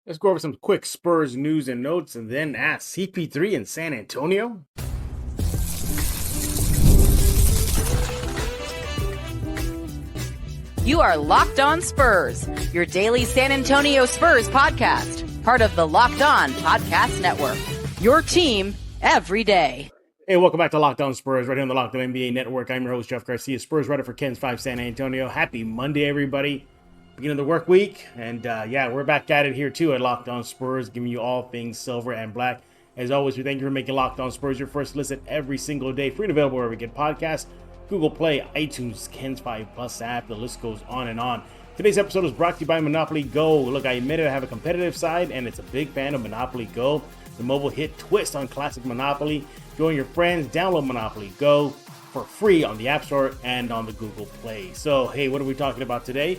Let's go over some quick Spurs news and notes and then ask CP3 in San Antonio. You are Locked On Spurs, your daily San Antonio Spurs podcast, part of the Locked On Podcast Network, your team every day. Hey, welcome back to Locked On Spurs, right here on the Locked On NBA Network. I'm your host, Jeff Garcia, Spurs writer for Ken's 5 San Antonio. Happy Monday, everybody. Beginning of the work week, and we're back at it here too at Locked On Spurs, giving you all things silver and black. As always, we thank you for making Locked On Spurs your first listen every single day, free and available wherever we get podcasts, Google Play, iTunes, Ken's 5 Plus app. The list goes on and on. Today's episode is brought to you by Monopoly Go. Look, I admit it, I have a competitive side, and it's a big fan of Monopoly Go, the mobile hit twist on classic Monopoly. Join your friends, download Monopoly Go for free on the App Store and on the Google Play. So, hey, what are we talking about today?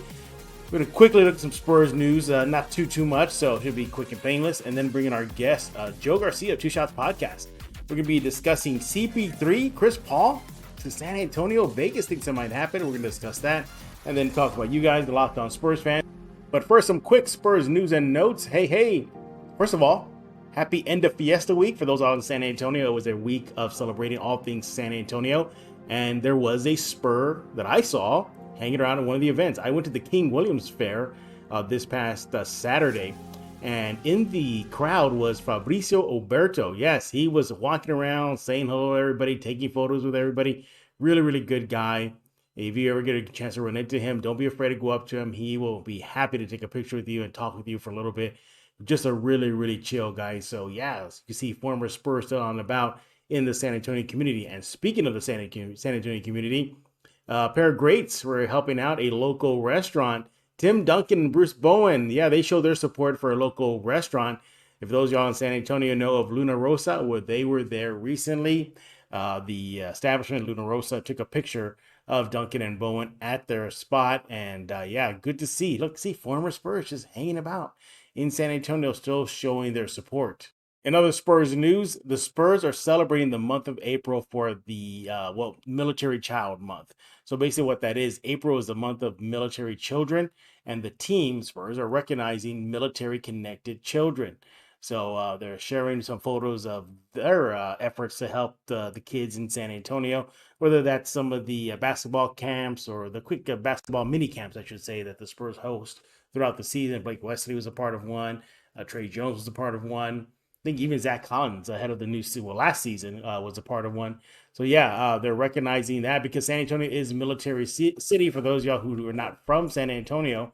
We're going to quickly look at some Spurs news, not too much, so it should be quick and painless, and then bring in our guest, Joe Garcia of Two Shots Podcast. We're going to be discussing CP3, Chris Paul to San Antonio, Vegas thinks it might happen. We're going to discuss that, and then talk about you guys, the Locked On Spurs fans. But first, some quick Spurs news and notes. Hey, first of all, happy end of Fiesta week for those out in San Antonio. It was a week of celebrating all things San Antonio, and there was a Spur that I saw hanging around at one of the events. I went to the King Williams Fair this past Saturday, and in the crowd was Fabricio Oberto. Yes, he was walking around saying hello to everybody, taking photos with everybody. Really good guy. If you ever get a chance to run into him, don't be afraid to go up to him. He will be happy to take a picture with you and talk with you for a little bit. Just a really chill guy. So yeah, as you can see, former Spurs still on about in the San Antonio community. And speaking of the San Antonio community, a pair of greats were helping out a local restaurant. Tim Duncan and Bruce Bowen, they showed their support for a local restaurant. If those of y'all in San Antonio know of Luna Rosa, where they were there recently, the establishment Luna Rosa took a picture of Duncan and Bowen at their spot. And good to see. Look, see former Spurs just hanging about in San Antonio, still showing their support. In other Spurs news, the Spurs are celebrating the month of April for the Military Child Month. So basically what that is, April is the month of military children, and the team, Spurs, are recognizing military-connected children. So they're sharing some photos of their efforts to help the kids in San Antonio, whether that's some of the basketball camps or the quick basketball mini camps, I should say, that the Spurs host throughout the season. Blake Wesley was a part of one. Trey Jones was a part of one. I think even Zach Collins, ahead of the new last season, was a part of one. So they're recognizing that because San Antonio is a military city. For those of y'all who are not from San Antonio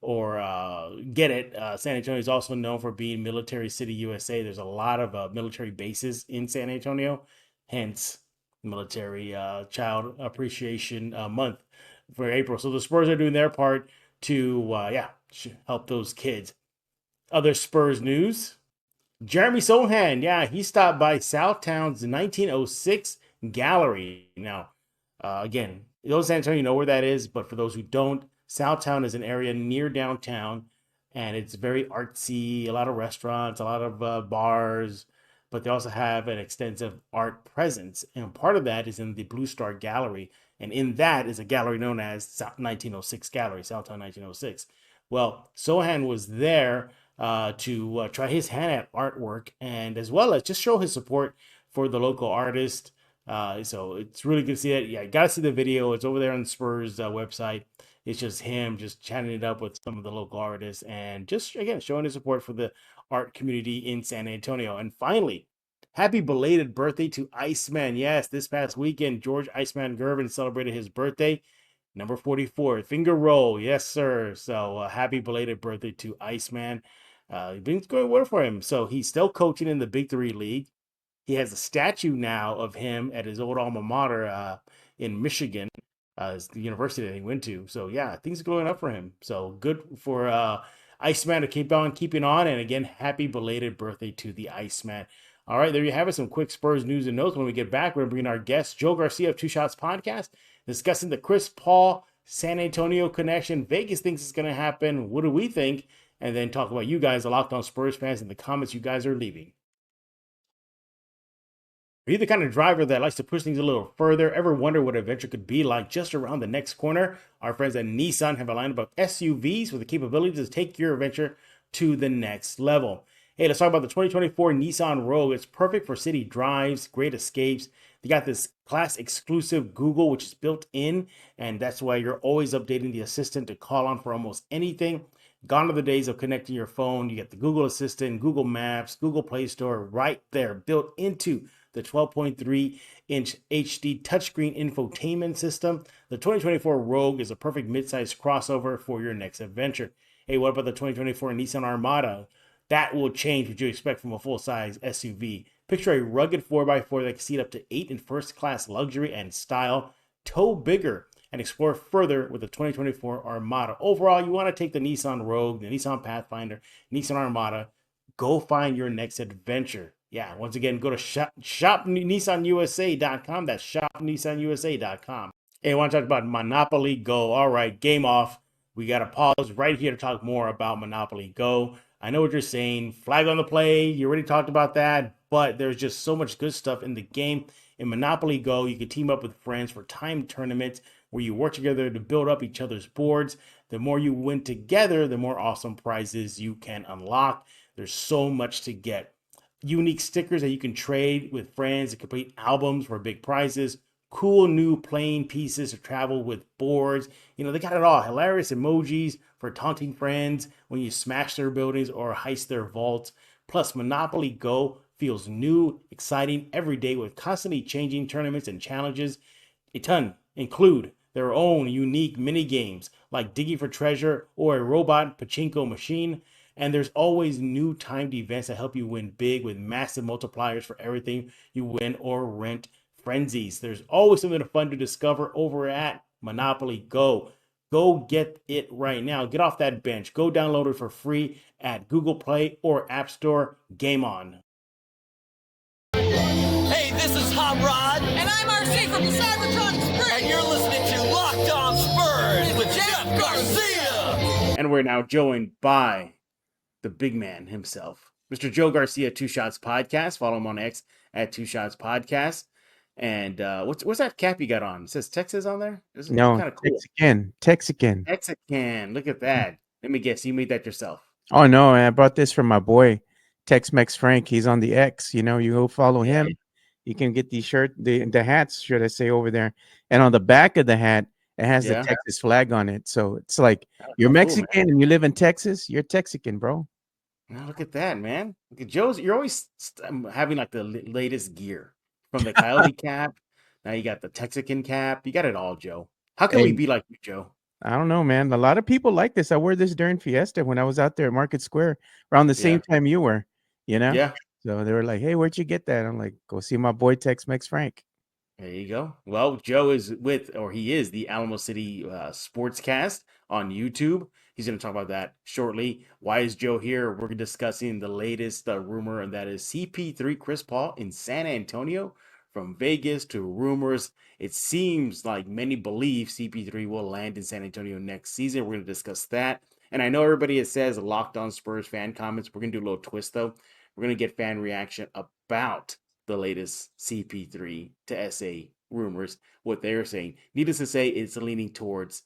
or get it, San Antonio is also known for being Military City USA. There's a lot of military bases in San Antonio, hence Military Child Appreciation Month for April. So the Spurs are doing their part to help those kids. Other Spurs news. Jeremy Sohan, he stopped by Southtown's 1906 Gallery. Now, again, those San Antonio know where that is, but for those who don't, Southtown is an area near downtown, and it's very artsy, a lot of restaurants, a lot of bars, but they also have an extensive art presence, and part of that is in the Blue Star Gallery, and in that is a gallery known as 1906 Gallery, Southtown 1906. Well, Sohan was there to try his hand at artwork and as well as just show his support for the local artist. So it's really good to see it. You got to see the video. It's over there on the Spurs website. It's just him just chatting it up with some of the local artists and just, again, showing his support for the art community in San Antonio. And finally, happy belated birthday to Iceman. Yes, this past weekend, George Iceman Gervin celebrated his birthday. Number 44, finger roll. Yes, sir. So happy belated birthday to Iceman. It's going well for him. So he's still coaching in the Big Three League. He has a statue now of him at his old alma mater in Michigan, the university that he went to. So things are going up for him. So good for Iceman to keep on keeping on. And again, happy belated birthday to the Iceman. All right, there you have it. Some quick Spurs news and notes. When we get back, we're going to bring our guest, Joe Garcia of Two Shots Podcast, discussing the Chris Paul San Antonio connection. Vegas thinks it's going to happen. What do we think? And then talk about you guys, the Locked On Spurs fans, and the comments you guys are leaving. Are you the kind of driver that likes to push things a little further? Ever wonder what adventure could be like just around the next corner? Our friends at Nissan have a lineup of SUVs with the capability to take your adventure to the next level. Hey, let's talk about the 2024 Nissan Rogue. It's perfect for city drives, great escapes. They got this class exclusive Google, which is built in, and that's why you're always updating the assistant to call on for almost anything. Gone are the days of connecting your phone. You get the Google Assistant, Google Maps, Google Play Store right there, built into the 12.3-inch HD touchscreen infotainment system. The 2024 Rogue is a perfect midsize crossover for your next adventure. Hey, what about the 2024 Nissan Armada? That will change what you expect from a full-size SUV. Picture a rugged 4x4 that can seat up to 8 in first-class luxury and style, tow bigger, and explore further with the 2024 Armada. Overall, you want to take the Nissan Rogue, the Nissan Pathfinder, Nissan Armada. Go find your next adventure. Yeah, once again, go to shopnissanusa.com. That's shopnissanusa.com. Hey, I want to talk about Monopoly Go. All right, game off. We got to pause right here to talk more about Monopoly Go. I know what you're saying. Flag on the play. You already talked about that, but there's just so much good stuff in the game. In Monopoly Go, you can team up with friends for timed tournaments where you work together to build up each other's boards. The more you win together, the more awesome prizes you can unlock. There's so much to get. Unique stickers that you can trade with friends to complete albums for big prizes. Cool new playing pieces to travel with boards. They got it all. Hilarious emojis for taunting friends when you smash their buildings or heist their vaults. Plus, Monopoly Go feels new, exciting every day with constantly changing tournaments and challenges. A ton include their own unique mini games like digging for treasure or a robot pachinko machine. And there's always new timed events that help you win big with massive multipliers for everything you win or rent. Frenzies. There's always something fun to discover over at Monopoly Go. Go get it right now. Get off that bench. Go download it for free at Google Play or App Store. Game on. Hey, this is Hot Rod. And I'm RC from the San Antonio Spurs. And you're listening to Locked On Spurs with Jeff Garcia. And we're now joined by the big man himself, Mr. Joe Garcia, Two Shots Podcast. Follow him on X at Two Shots Podcast. And what's that cap you got on? It says Texas on there? No, kind of cool. Texican. Look at that. Let me guess, you made that yourself. Oh no, I brought this from my boy Tex-Mex Frank. He's on the X. You go follow him. You can get the hats, should I say, over there. And on the back of the hat, it has the Texas flag on it. So it's like you're Mexican cool, and you live in Texas. You're Texican, bro. Now look at that, man. Look at Joe's. You're always having like the latest gear. From the Coyote cap, now you got the Texican cap. You got it all, Joe. How can we be like you, Joe? I don't know, man. A lot of people like this. I wore this during Fiesta when I was out there at Market Square around the same time you were, Yeah. So they were like, hey, where'd you get that? I'm like, go see my boy Tex-Mex Frank. There you go. Well, Joe is he is the Alamo City Sportscast on YouTube. He's going to talk about that shortly. Why is Joe here? We're discussing the latest rumor, and that is CP3 Chris Paul in San Antonio. From Vegas to rumors, it seems like many believe CP3 will land in San Antonio next season. We're going to discuss that. And I know everybody says Locked On Spurs fan comments. We're going to do a little twist, though. We're going to get fan reaction about the latest CP3 to SA rumors, what they're saying. Needless to say, it's leaning towards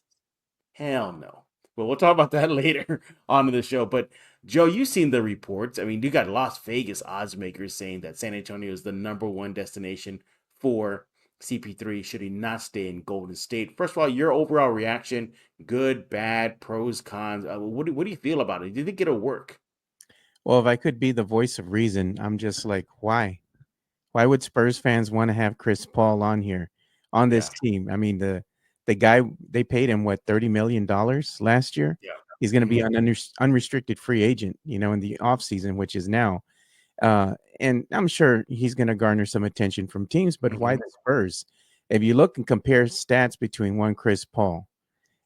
hell no. But we'll talk about that later on in the show. But Joe, you've seen the reports. I mean, you got Las Vegas oddsmakers saying that San Antonio is the #1 destination for CP3 should he not stay in Golden State. First of all, your overall reaction, good, bad, pros, cons. What do you feel about it? Do you think it'll work? Well, if I could be the voice of reason, I'm just like, why? Why would Spurs fans want to have Chris Paul on here, on this team? I mean, the guy, they paid him, what, $30 million last year? Yeah. He's going to be an unrestricted free agent, in the offseason, which is now. And I'm sure he's going to garner some attention from teams, but why the Spurs? If you look and compare stats between one Chris Paul,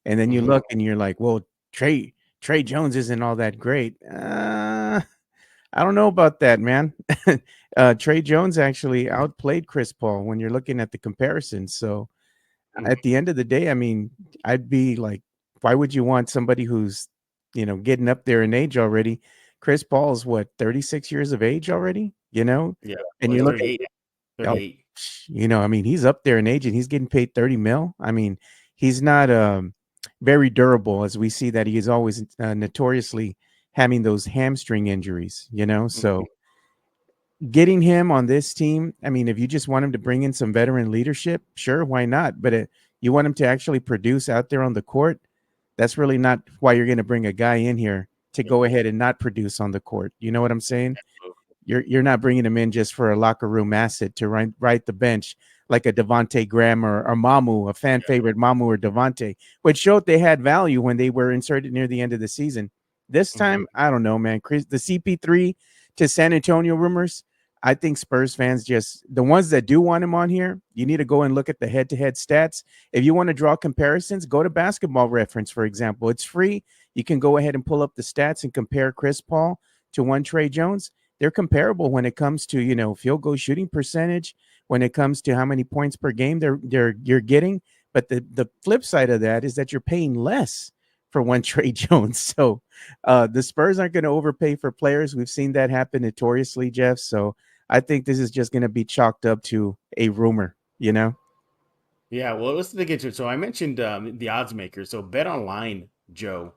and then you look and you're like, well, Trey Jones isn't all that great. I don't know about that, man. Trey Jones actually outplayed Chris Paul when you're looking at the comparison. So at the end of the day, I mean, I'd be like, why would you want somebody who's, getting up there in age already? Chris Paul's what, 36 years of age already, Yeah. And you look at 38. I mean, he's up there in age and he's getting paid 30 mil. I mean, he's not very durable, as we see that he is always notoriously having those hamstring injuries, Mhm. So getting him on this team, I mean, if you just want him to bring in some veteran leadership, sure, why not? But you want him to actually produce out there on the court, that's really not why you're going to bring a guy in here to Yeah. go ahead and not produce on the court. You know what I'm saying? Absolutely. You're not bringing him in just for a locker room asset to ride the bench like a Devonte Graham or Mamu, a fan favorite Mamu or Devonte, which showed they had value when they were inserted near the end of the season. This Mhm. time, I don't know, man. Chris, the CP3 to San Antonio rumors, I think Spurs fans just the ones that do want him on here, you need to go and look at the head-to-head stats. If you want to draw comparisons, go to Basketball Reference, for example. It's free. You can go ahead and pull up the stats and compare Chris Paul to one Trey Jones. They're comparable when it comes to field goal shooting percentage, when it comes to how many points per game you're getting. But the flip side of that is that you're paying less for one Trey Jones. So the Spurs aren't going to overpay for players. We've seen that happen notoriously, Jeff. So I think this is just going to be chalked up to a rumor. Yeah, well, let's dig into it. So I mentioned the odds makers. So Bet Online, Joe,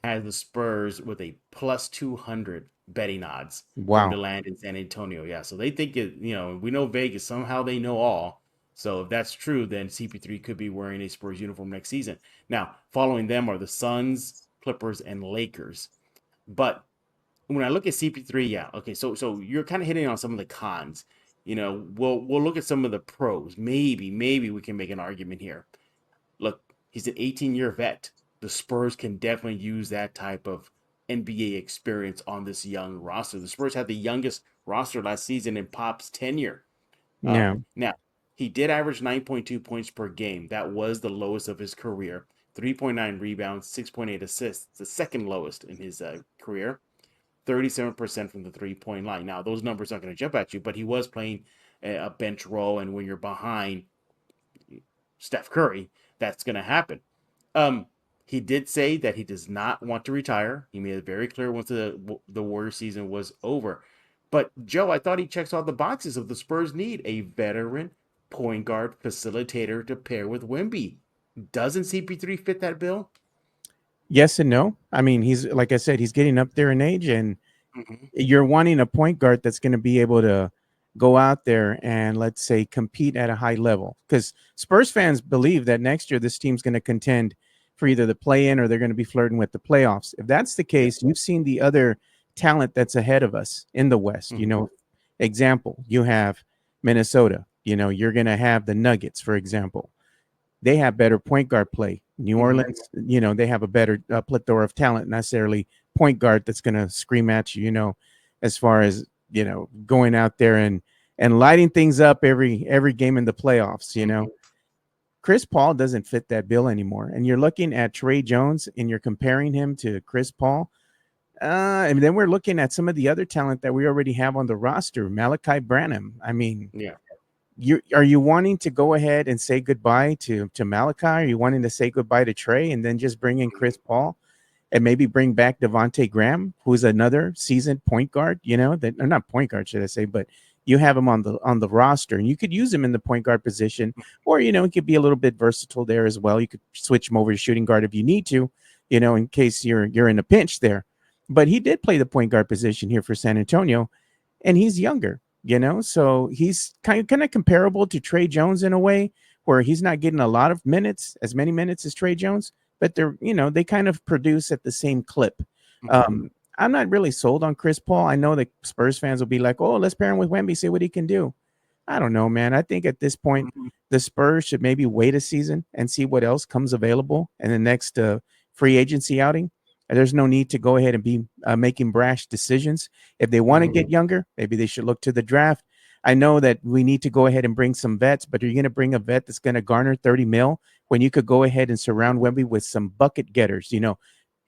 has the Spurs with a plus 200 betting odds for him to Wow. land in San Antonio. Yeah, so they think we know Vegas, somehow they know all. So if that's true, then CP3 could be wearing a Spurs uniform next season. Now, following them are the Suns, Clippers, and Lakers. But when I look at CP3, yeah, okay, so you're kind of hitting on some of the cons. We'll look at some of the pros. Maybe we can make an argument here. Look, he's an 18-year vet. The Spurs can definitely use that type of NBA experience on this young roster. The Spurs had the youngest roster last season in Pop's tenure. Yeah. Now, he did average 9.2 points per game. That was the lowest of his career. 3.9 rebounds, 6.8 assists, the second lowest in his career. 37% from the three-point line. Now, those numbers aren't going to jump at you, but he was playing a bench role, and when you're behind Steph Curry, that's going to happen. Um, he did say that he does not want to retire. He made it very clear once the Warrior season was over. But Joe, I thought he checks all the boxes of the Spurs need a veteran point guard facilitator to pair with Wemby. Doesn't CP3 fit that bill? Yes and no. I mean, he's like I said, he's getting up there in age, and Mm-hmm. you're wanting a point guard that's going to be able to go out there and, let's say, compete at a high level. Because Spurs fans believe that next year this team's going to contend for either the play-in or they're going to be flirting with the playoffs. If that's the Yeah. case, you've seen the other talent that's ahead of us in the West. Mm-hmm. Example, you have Minnesota. You're going to have the Nuggets, for example. They have better point guard play. New Mm-hmm. Orleans, they have a better plethora of talent, not necessarily point guard that's going to scream at you, as far as, going out there and lighting things up every game in the playoffs. Mm-hmm. Chris Paul doesn't fit that bill anymore. And you're looking at Trey Jones and you're comparing him to Chris Paul. And then we're looking at some of the other talent that we already have on the roster, Malachi Branham. I mean, Yeah. are you wanting to go ahead and say goodbye to Malachi? Are you wanting to say goodbye to Trey and then just bring in Chris Paul and maybe bring back Devonte Graham, who's another seasoned point guard? That, or not point guard, should I say? But you have him on the roster, and you could use him in the point guard position, or he could be a little bit versatile there as well. You could switch him over to shooting guard if you need to, in case you're in a pinch there. But he did play the point guard position here for San Antonio, and he's younger. So he's kind of comparable to Trey Jones in a way where he's not getting a lot of minutes, as many minutes as Trey Jones, but they kind of produce at the same clip. Mm-hmm. I'm not really sold on Chris Paul. I know that Spurs fans will be like, oh, let's pair him with Wemby, see what he can do. I don't know, man. I think at this point, Mm-hmm. the Spurs should maybe wait a season and see what else comes available in the next free agency outing. And there's no need to go ahead and be making brash decisions. If they want to Mm-hmm. get younger, maybe they should look to the draft. I know that we need to go ahead and bring some vets, but are you going to bring a vet that's going to garner 30 mil when you could go ahead and surround Wemby with some bucket getters,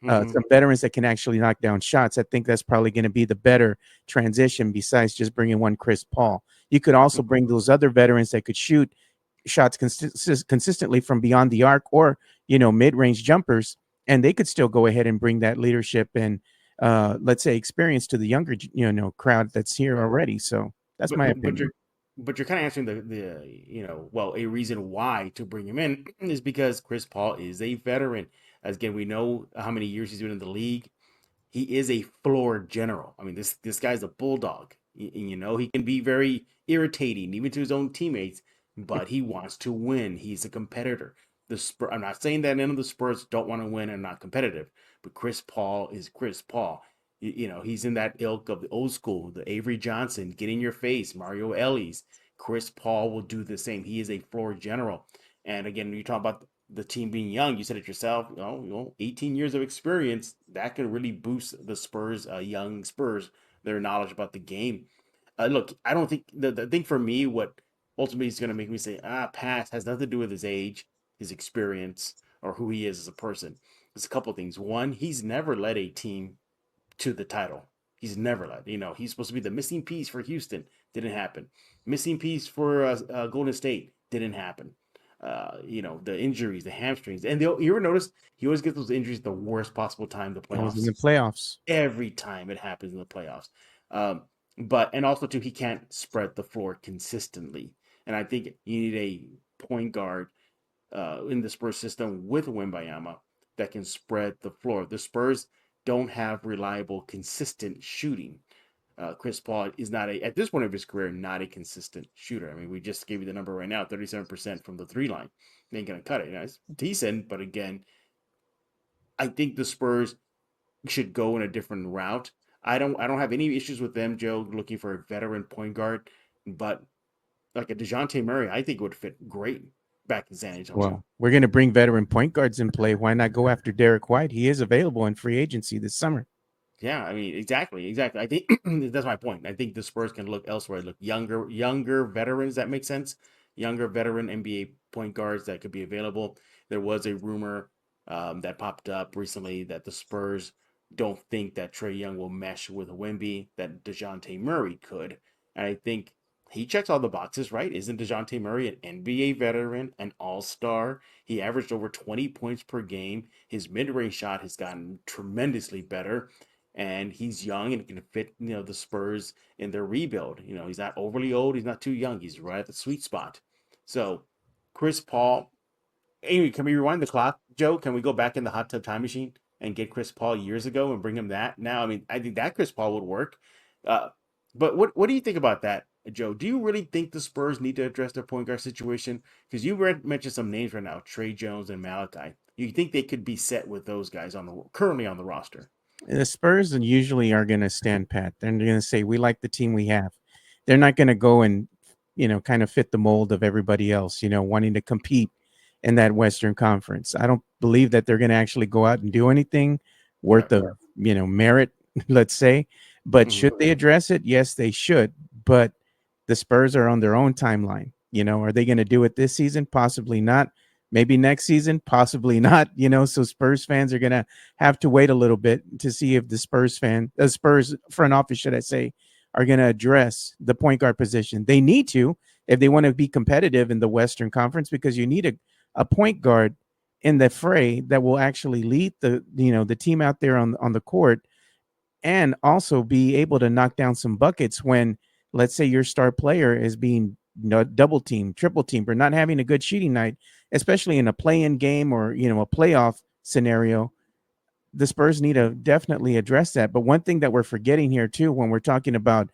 Mm-hmm. some veterans that can actually knock down shots? I think that's probably going to be the better transition besides just bringing one Chris Paul. You could also bring those other veterans that could shoot shots consistently from beyond the arc or, mid-range jumpers, and they could still go ahead and bring that leadership and, let's say, experience to the younger, crowd that's here already. So that's But my but but opinion. you're kind of answering a reason why to bring him in is because Chris Paul is a veteran. As again, we know how many years he's been in the league. he is a floor general. I mean, this guy's a bulldog. You know, he can be very irritating even to his own teammates, but he wants to win. He's a competitor. I'm not saying that none of the Spurs don't want to win and not competitive, but Chris Paul is Chris Paul. You know, he's in that ilk of the old school, the Avery Johnson, get in your face, Mario Ellis. Chris Paul will do the same. He is a floor general. And again, you talk about the team being young, you said it yourself, 18 years of experience, that can really boost the Spurs, young Spurs, their knowledge about the game. Look, I don't think the thing for me, what ultimately is going to make me say, pass, has nothing to do with his age, his experience, or who he is as a person. There's a couple of things. One, he's never led a team to the title. He's never led. He's supposed to be the missing piece for Houston. Didn't happen. Missing piece for Golden State. Didn't happen. The injuries, the hamstrings, and you ever notice he always gets those injuries at the worst possible time, the It was in playoffs. the playoffs. Every time it happens in the playoffs. And also too, he can't spread the floor consistently. And I think you need a point guard in the Spurs system with Wembayama that can spread the floor. The Spurs don't have reliable, consistent shooting. Chris Paul is not at this point of his career, not a consistent shooter. I mean, we just gave you the number right now, 37% from the 3 line. They ain't going to cut it. It's decent, but again, I think the Spurs should go in a different route. I don't have any issues with them, Joe, looking for a veteran point guard, but like a DeJounte Murray, I think would fit great back in San Antonio. Well, we're going to bring veteran point guards in play. Why not go after Derek White? He is available in free agency this summer. Yeah, I mean, exactly. I think that's my point. I think the Spurs can look elsewhere, look younger veterans. That makes sense. Younger veteran NBA point guards that could be available. There was a rumor that popped up recently that the Spurs don't think that Trae Young will mesh with Wemby, that DeJounte Murray could. And I think he checks all the boxes, right? Isn't DeJounte Murray an NBA veteran, an all-star? He averaged over 20 points per game. His mid-range shot has gotten tremendously better. And he's young and can fit, the Spurs in their rebuild. He's not overly old. He's not too young. He's right at the sweet spot. So, Chris Paul. Anyway, can we rewind the clock, Joe? Can we go back in the hot tub time machine and get Chris Paul years ago and bring him that now? I mean, I think that Chris Paul would work. But what do you think about that, Joe? Do you really think the Spurs need to address their point guard situation? Because you mentioned some names right now, Trey Jones and Malachi. You think they could be set with those guys currently on the roster? The Spurs usually are going to stand pat. They're going to say, we like the team we have. They're not going to go and, kind of fit the mold of everybody else, wanting to compete in that Western Conference. I don't believe that they're going to actually go out and do anything worth of, merit, let's say. But should they address it? Yes, they should. But the Spurs are on their own timeline. Are they going to do it this season? Possibly not. Maybe next season, possibly not, so Spurs fans are going to have to wait a little bit to see if the Spurs front office, should I say, are going to address the point guard position. They need to, if they want to be competitive in the Western Conference, because you need a point guard in the fray that will actually lead the team out there on the court and also be able to knock down some buckets when, let's say, your star player is being double team, triple team, or not having a good shooting night, especially in a play-in game or, a playoff scenario. The Spurs need to definitely address that. But one thing that we're forgetting here too, when we're talking about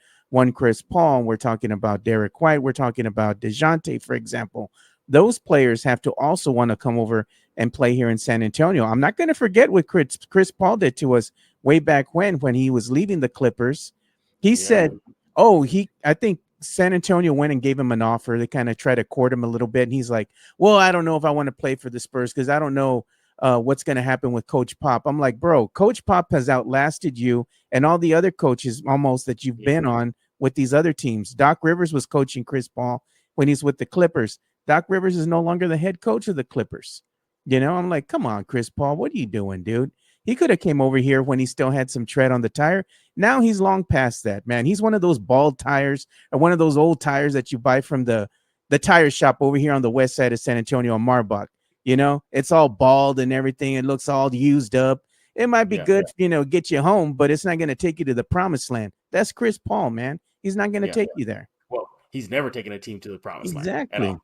Chris Paul, we're talking about Derek White, we're talking about DeJounte, for example, those players have to also want to come over and play here in San Antonio. I'm not going to forget what Chris Paul did to us way back when he was leaving the Clippers. He said, I think San Antonio went and gave him an offer. They kind of tried to court him a little bit. And he's like, well, I don't know if I want to play for the Spurs because I don't know what's going to happen with Coach Pop. I'm like, bro, Coach Pop has outlasted you and all the other coaches almost that you've been on with these other teams. Doc Rivers was coaching Chris Paul when he's with the Clippers. Doc Rivers is no longer the head coach of the Clippers. I'm like, come on, Chris Paul, what are you doing, dude? He could have came over here when he still had some tread on the tire. Now he's long past that, man. He's one of those bald tires or one of those old tires that you buy from the tire shop over here on the west side of San Antonio on Marbach. It's all bald and everything. It looks all used up. It might be good, get you home, but it's not going to take you to the promised land. That's Chris Paul, man. He's not going to take you there. Well, he's never taken a team to the promised land. Exactly.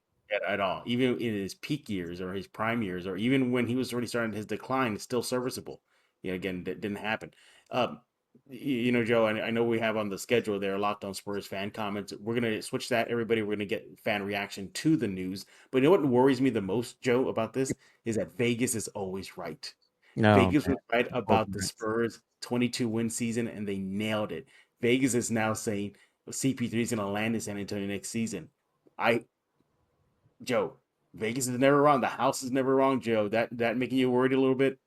At all. Even in his peak years or his prime years, or even when he was already starting his decline, it's still serviceable. Again, that didn't happen. Joe, I know we have on the schedule there Locked On Spurs fan comments. We're going to switch that, everybody. We're going to get fan reaction to the news. But you know what worries me the most, Joe, about this is that Vegas is always right. No, Vegas man. was right about the Overnight. Spurs 22 win season, and they nailed it. Vegas is now saying CP3 is going to land in San Antonio next season. Joe, Vegas is never wrong. The house is never wrong, Joe. That making you worried a little bit?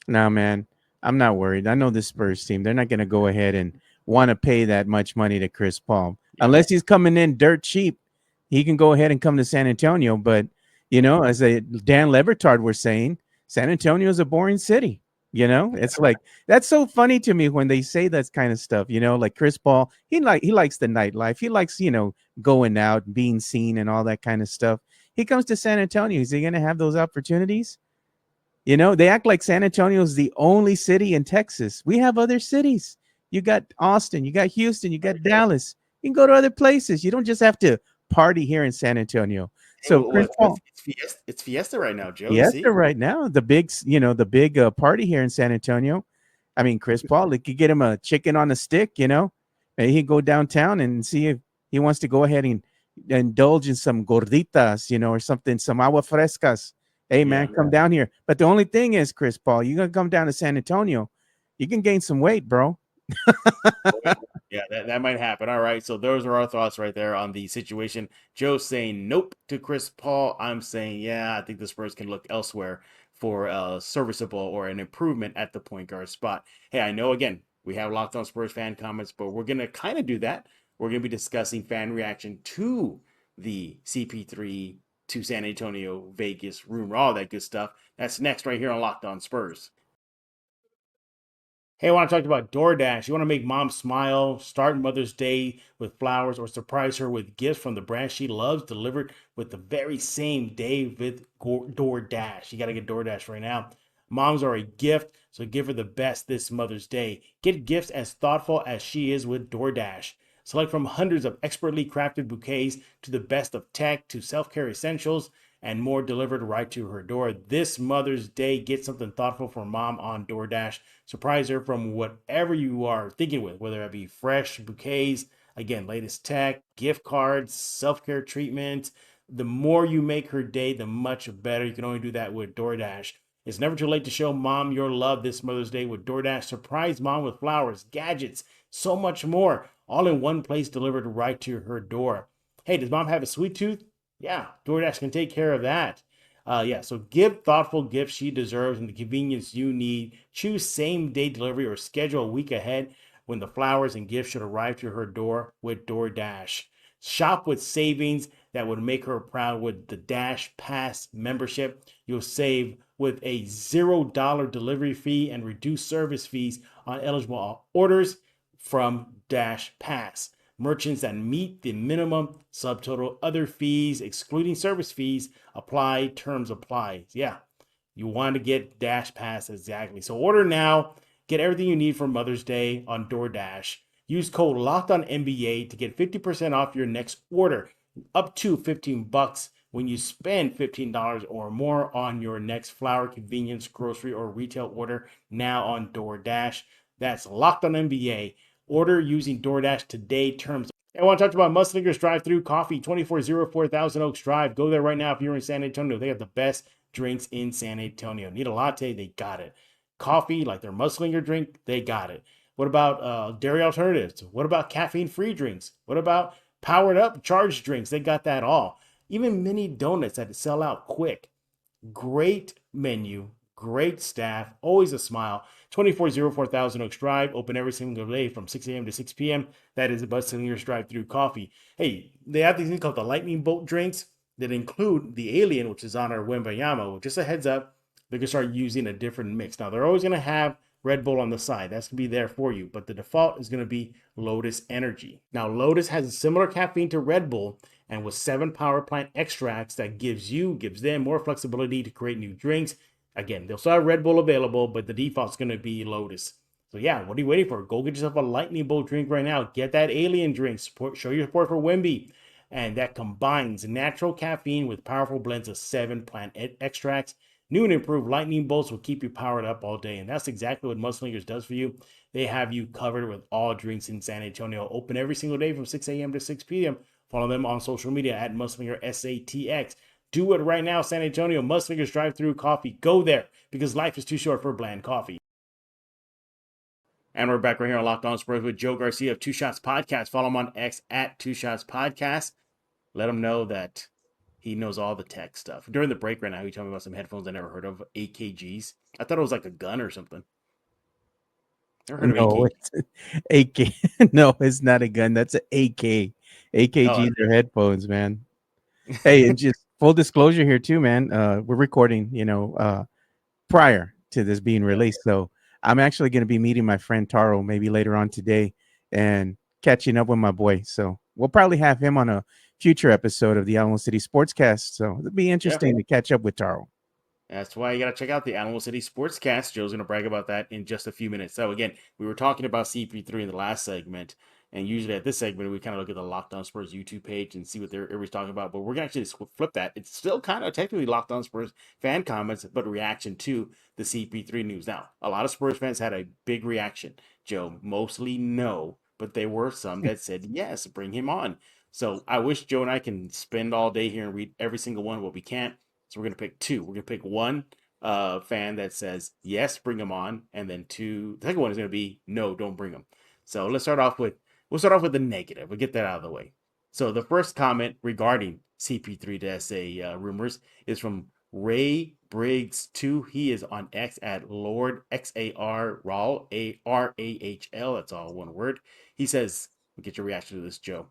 No, man. I'm not worried. I know the Spurs team. They're not going to go ahead and want to pay that much money to Chris Paul. Yeah. Unless he's coming in dirt cheap, he can go ahead and come to San Antonio. But, as Dan Levertard was saying, San Antonio is a boring city. It's like that's so funny to me when they say that kind of stuff. Like Chris Paul, he likes the nightlife. He likes, going out, being seen, and all that kind of stuff. He comes to San Antonio. Is he going to have those opportunities? They act like San Antonio is the only city in Texas. We have other cities. You got Austin, you got Houston, you got Dallas. You can go to other places. You don't just have to party here in San Antonio. Hey, So Chris Paul, it's Fiesta right now, Joe. yes, See? right now the big party here in San Antonio. I mean, Chris Paul, they could get him a chicken on a stick. And he go downtown and see if he wants to go ahead and indulge in some gorditas, or something, some agua frescas. Hey, man, come down here. But the only thing is, Chris Paul, you're going to come down to San Antonio. You can gain some weight, bro. Yeah, that might happen. All right. So those are our thoughts right there on the situation. Joe's saying nope to Chris Paul. I'm saying, yeah, I think the Spurs can look elsewhere for a serviceable or an improvement at the point guard spot. Hey, I know, again, we have Locked On Spurs fan comments, but we're going to kind of do that. We're going to be discussing fan reaction to the CP3 to San Antonio, Vegas rumor, all that good stuff. That's next right here on Locked On Spurs. Hey, I want to talk about DoorDash. You want to make mom smile, start Mother's Day with flowers, or surprise her with gifts from the brand she loves delivered with the very same day with DoorDash. You got to get DoorDash right now. Moms are a gift, so give her the best this Mother's Day. Get gifts as thoughtful as she is with DoorDash. Select from hundreds of expertly crafted bouquets to the best of tech to self-care essentials and more delivered right to her door. This Mother's Day, get something thoughtful for mom on DoorDash. Surprise her from whatever you are thinking with, whether it be fresh bouquets, again, latest tech, gift cards, self-care treatments. The more you make her day, the much better. You can only do that with DoorDash. It's never too late to show mom your love this Mother's Day with DoorDash. Surprise mom with flowers, gadgets, so much more, all in one place delivered right to her door. Hey, does mom have a sweet tooth? Yeah, DoorDash can take care of that. So give thoughtful gifts she deserves and the convenience you need. Choose same-day delivery or schedule a week ahead when the flowers and gifts should arrive to her door with DoorDash. Shop with savings that would make her proud with the Dash Pass membership. You'll save with a $0 delivery fee and reduced service fees on eligible orders from Dash Pass. Merchants that meet the minimum subtotal, other fees, excluding service fees, apply, terms apply. Yeah, you want to get Dash Pass exactly. So order now. Get everything you need for Mother's Day on DoorDash. Use code LOCKEDONNBA to get 50% off your next order, up to $15 when you spend $15 or more on your next flower, convenience, grocery, or retail order now on DoorDash. That's Locked On NBA. Order using DoorDash today. Terms. I want to talk about Mudslingers Drive-Thru Coffee, 2404 Thousand Oaks Drive. Go there right now if you're in San Antonio. They have the best drinks in San Antonio. Need a latte? They got it. Coffee, like their Mudslinger drink, they got it. What about dairy alternatives? What about caffeine-free drinks? What about powered up charged drinks? They got that all. Even mini donuts that sell out quick. Great menu, great staff, always a smile. 2404 Thousand Oaks Drive, open every single day from 6 a.m. to 6 p.m. That is the Mudslingers Drive-Thru Coffee. Hey, they have these things called the Lightning Bolt drinks that include the Alien, which is on our Wembayama. Just a heads up, they're going to start using a different mix. Now, they're always going to have Red Bull on the side. That's going to be there for you. But the default is going to be Lotus Energy. Now, Lotus has a similar caffeine to Red Bull and with 7 power plant extracts that gives them more flexibility to create new drinks. Again, they'll still have Red Bull available, but the default's going to be Lotus. So yeah, what are you waiting for? Go get yourself a Lightning Bolt drink right now. Get that Alien drink. Show your support for Wemby. And that combines natural caffeine with powerful blends of 7 plant extracts. New and improved lightning bolts will keep you powered up all day, and that's exactly what Mudslingers does for you. They have you covered with all drinks in San Antonio, open every single day from 6 a.m. to 6 p.m. Follow them on social media at Mudslinger SATX. Do it right now, San Antonio. Mudslingers drive-through coffee. Go there because life is too short for bland coffee. And we're back right here on Locked On Spurs with Joe Garcia of Two Shots Podcast. Follow him on X at Two Shots Podcast. Let him know that he knows all the tech stuff. During the break right now, he told me about some headphones I never heard of, AKGs. I thought it was like a gun or something. Never heard of No, AKG. it's AK. No, it's not a gun. That's an AK. AKGs are headphones, man. Hey, and just full disclosure here too, man. We're recording, prior to this being released. So I'm actually going to be meeting my friend Taro maybe later on today and catching up with my boy. So we'll probably have him on a future episode of the Alamo City Sportscast. So it'll be interesting to catch up with Taro. That's why you got to check out the Alamo City Sportscast. Joe's going to brag about that in just a few minutes. So again, we were talking about CP3 in the last segment. And usually at this segment, we kind of look at the Locked On Spurs YouTube page and see what everybody's talking about. But we're going to actually flip that. It's still kind of technically Locked On Spurs fan comments, but reaction to the CP3 news. Now, a lot of Spurs fans had a big reaction. Joe, mostly no, but there were some that said, yes, bring him on. So I wish Joe and I can spend all day here and read every single one, but we can't. So we're going to pick two. We're going to pick one fan that says, yes, bring him on. And then two, the second one is going to be, no, don't bring him. So we'll start off with the negative. We'll get that out of the way. So the first comment regarding CP3 to SA rumors is from Ray Briggs 2. He is on X at Lord XAR Rahl, ARAHL. That's all one word. He says, we'll get your reaction to this, Joe.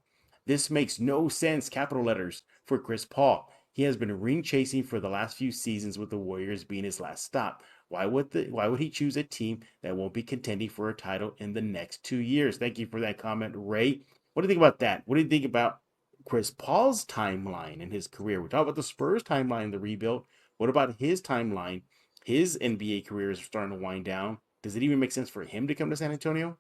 This makes no sense, capital letters, for Chris Paul. He has been ring chasing for the last few seasons with the Warriors being his last stop. Why would he choose a team that won't be contending for a title in the next 2 years? Thank you for that comment, Ray. What do you think about that? What do you think about Chris Paul's timeline in his career? We talked about the Spurs timeline, the rebuild. What about his timeline? His NBA career is starting to wind down. Does it even make sense for him to come to San Antonio?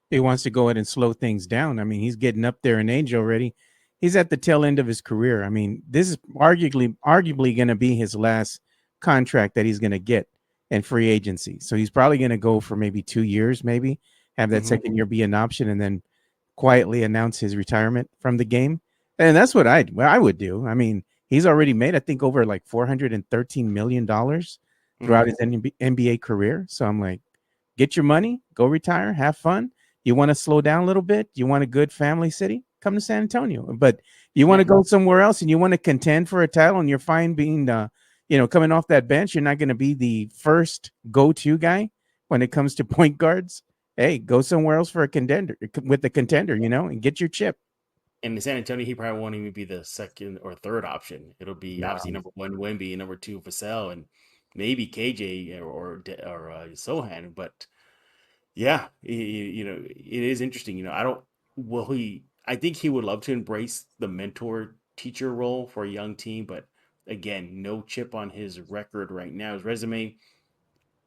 He wants to go ahead and slow things down. I mean, he's getting up there in age already. He's at the tail end of his career. I mean, this is arguably going to be his last contract that he's going to get in free agency. So he's probably going to go for maybe 2 years, maybe have that second year be an option and then quietly announce his retirement from the game. And that's what I would do. I mean, he's already made, I think, over like $413 million throughout his NBA career. So I'm like, get your money, go retire, have fun. You want to slow down a little bit? You want a good family city? Come to San Antonio. But you want to go somewhere else and you want to contend for a title and you're fine being, coming off that bench. You're not going to be the first go-to guy when it comes to point guards. Hey, go somewhere else for a contender with the contender, and get your chip. And in San Antonio, he probably won't even be the second or third option. It'll be obviously number one Wemby, number two Vassell, and maybe KJ or Sohan. But yeah, it is interesting. I think he would love to embrace the mentor teacher role for a young team, but again, no chip on his record right now. His resume,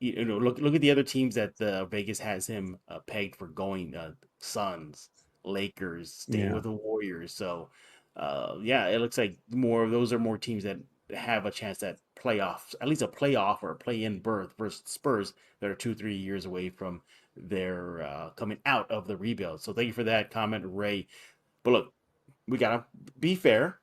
look at the other teams that Vegas has him pegged for going. Suns, Lakers, staying with the Warriors. So, it looks like more of those are more teams that have a chance at playoffs, at least a playoff or a play-in berth versus Spurs that are 2-3 years away from their coming out of the rebuild. So thank you for that comment, Ray. But look, we gotta be fair.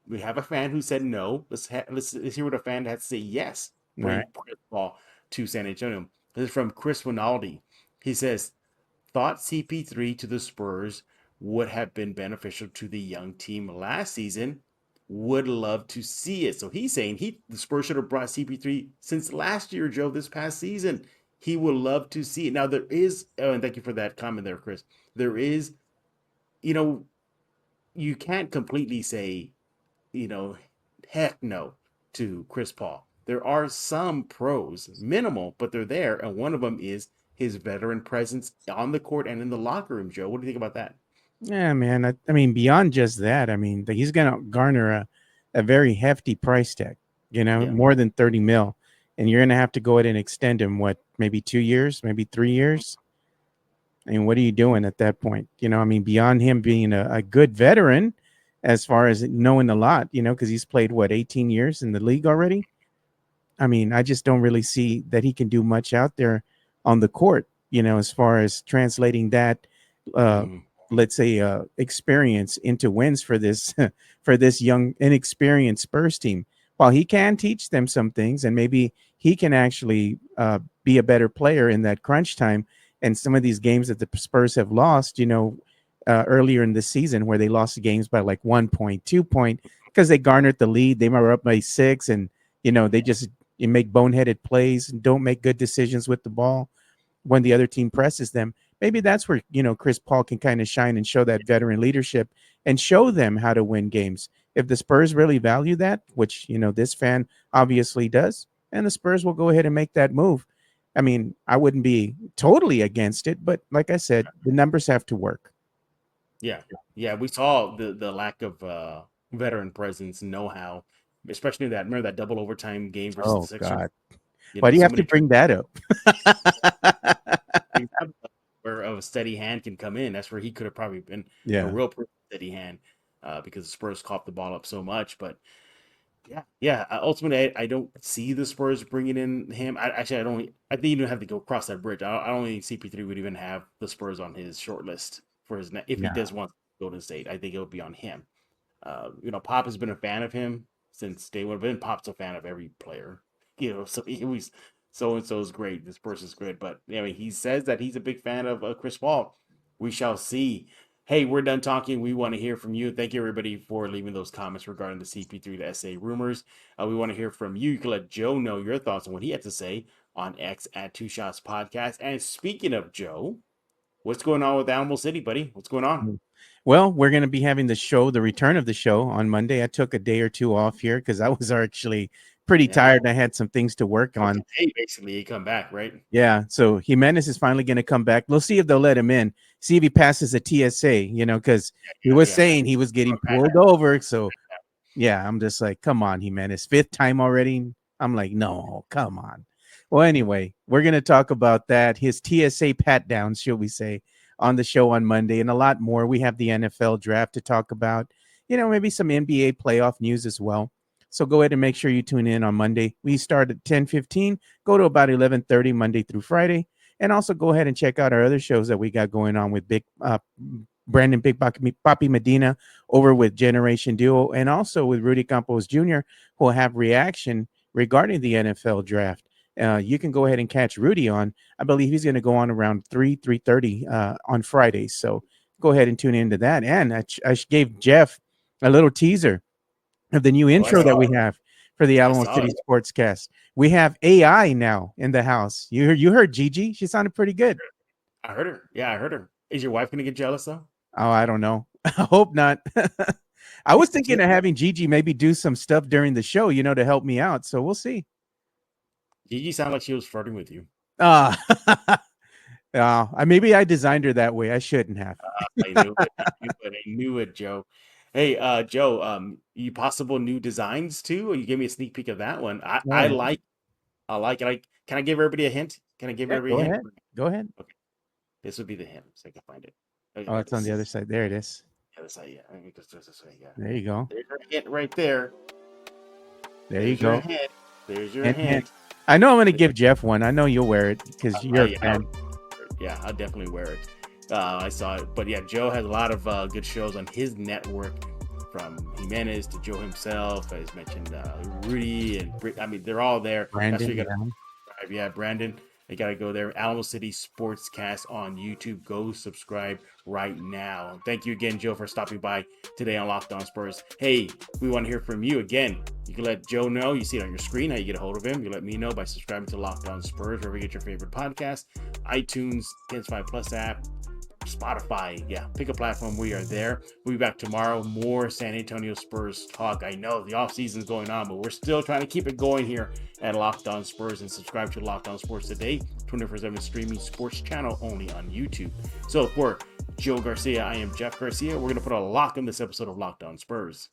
We have a fan who said no. Let's hear what a fan had to say yes. Bring Chris Paul to San Antonio. This is from Chris Winaldi. He says, thought CP3 to the Spurs would have been beneficial to the young team last season. Would love to see it. So he's saying the Spurs should have brought CP3 since last year, Joe, this past season. He would love to see it. Now there is, and thank you for that comment there, Chris. There is, you can't completely say, heck no to Chris Paul. There are some pros, minimal, but they're there. And one of them is his veteran presence on the court and in the locker room, Joe. What do you think about that? Yeah, man. I mean, beyond just that, I mean, he's going to garner a very hefty price tag, more than 30 mil. And you're going to have to go ahead and extend him, maybe 2 years, maybe 3 years? I mean, what are you doing at that point? Beyond him being a good veteran as far as knowing a lot, because he's played, 18 years in the league already? I mean, I just don't really see that he can do much out there on the court, as far as translating that, uh, Mhm. let's say, experience into wins for this for this young, inexperienced Spurs team. While he can teach them some things, and maybe he can actually be a better player in that crunch time, and some of these games that the Spurs have lost, earlier in the season where they lost the games by like 1 point, 2 point, because they garnered the lead, they were up by 6, and they just you make boneheaded plays and don't make good decisions with the ball when the other team presses them. Maybe that's where, Chris Paul can kind of shine and show that veteran leadership and show them how to win games. If the Spurs really value that, which, this fan obviously does, and the Spurs will go ahead and make that move. I mean, I wouldn't be totally against it, but like I said, the numbers have to work. Yeah, yeah, we saw the lack of veteran presence, know-how, especially remember that double overtime game versus the Oh, Sixers. God. Why do you So have to many bring that up? things happen where a steady hand can come in. That's where he could have probably been a Yeah. real steady hand because the Spurs coughed the ball up so much. But yeah. Ultimately, I don't see the Spurs bringing in him. I don't. I think you don't have to go across that bridge. I don't think CP3 would even have the Spurs on his short list for his if he Yeah. does want to go to State. I think it would be on him. Pop has been a fan of him since day one. Been Pop's a fan of every player. So he always so and so is great. This person's good, but he says that he's a big fan of Chris Paul. We shall see. Hey, we're done talking. We want to hear from you. Thank you, everybody, for leaving those comments regarding the CP3 to SA rumors. We want to hear from you. You can let Joe know your thoughts on what he had to say on X at Two Shots Podcast. And speaking of Joe, what's going on with Animal City, buddy? What's going on? Well, we're going to be having the return of the show on Monday. I took a day or two off here because I was actually pretty tired and I had some things to work on. Today, basically, he come back, right? Yeah. So Jimenez is finally going to come back. We'll see if they'll let him in. See if he passes a TSA, because he was saying he was getting pulled over. So, yeah, I'm just like, come on, Jimenez. 5th time already. I'm like, no, come on. Well, anyway, we're going to talk about that. His TSA pat downs, shall we say, on the show on Monday, and a lot more. We have the NFL draft to talk about, maybe some NBA playoff news as well. So go ahead and make sure you tune in on Monday. We start at 10:15, go to about 11:30 Monday through Friday. And also go ahead and check out our other shows that we got going on with Brandon Big Papi Medina over with Generation Duo, and also with Rudy Campos Jr., who will have reaction regarding the NFL draft. You can go ahead and catch Rudy on. I believe he's going to go on around 3:30 on Fridays. So go ahead and tune into that. And I gave Jeff a little teaser of the new intro that we have for the Alamo City Sportscast. We have AI now in the house. You heard Gigi? She sounded pretty good. I heard her. Yeah, I heard her. Is your wife going to get jealous, though? Oh, I don't know. I hope not. I was thinking of having Gigi maybe do some stuff during the show, to help me out. So we'll see. Gigi sounded like she was flirting with you. Maybe I designed her that way. I shouldn't have. I knew it, Joe. Hey, Joe, you possible new designs too? Or you gave me a sneak peek of that one. I like it. Can I give everybody a hint? Can I give everybody a hint? Go ahead. Okay. This would be the hint, so I can find it. Okay, it's on the other side. There it is. The other side, yeah. I think it's this way, yeah. There you go. There's your hint right there. There you go. There's your hint. I know I'm going to give Jeff one. I know you'll wear it because you're a fan. Yeah, I'll definitely wear it. I saw it. But yeah, Joe has a lot of good shows on his network, from Jimenez to Joe himself. As mentioned, Rudy and they're all there. Brandon. Brandon. You got to go there. Alamo City Sportscast on YouTube. Go subscribe right now. Thank you again, Joe, for stopping by today on Locked On Spurs. Hey, we want to hear from you again. You can let Joe know. You see it on your screen how you get a hold of him. You let me know by subscribing to Locked On Spurs, wherever you get your favorite podcast, iTunes, PS5 Plus app, Spotify. Yeah, pick a platform. We are there. We'll be back tomorrow. More San Antonio Spurs talk. I know the offseason is going on, but we're still trying to keep it going here at Locked On Spurs. And subscribe to Locked On Sports today, 24/7 streaming sports channel only on YouTube. So for Joe Garcia, I am Jeff Garcia. We're going to put a lock in this episode of Locked On Spurs.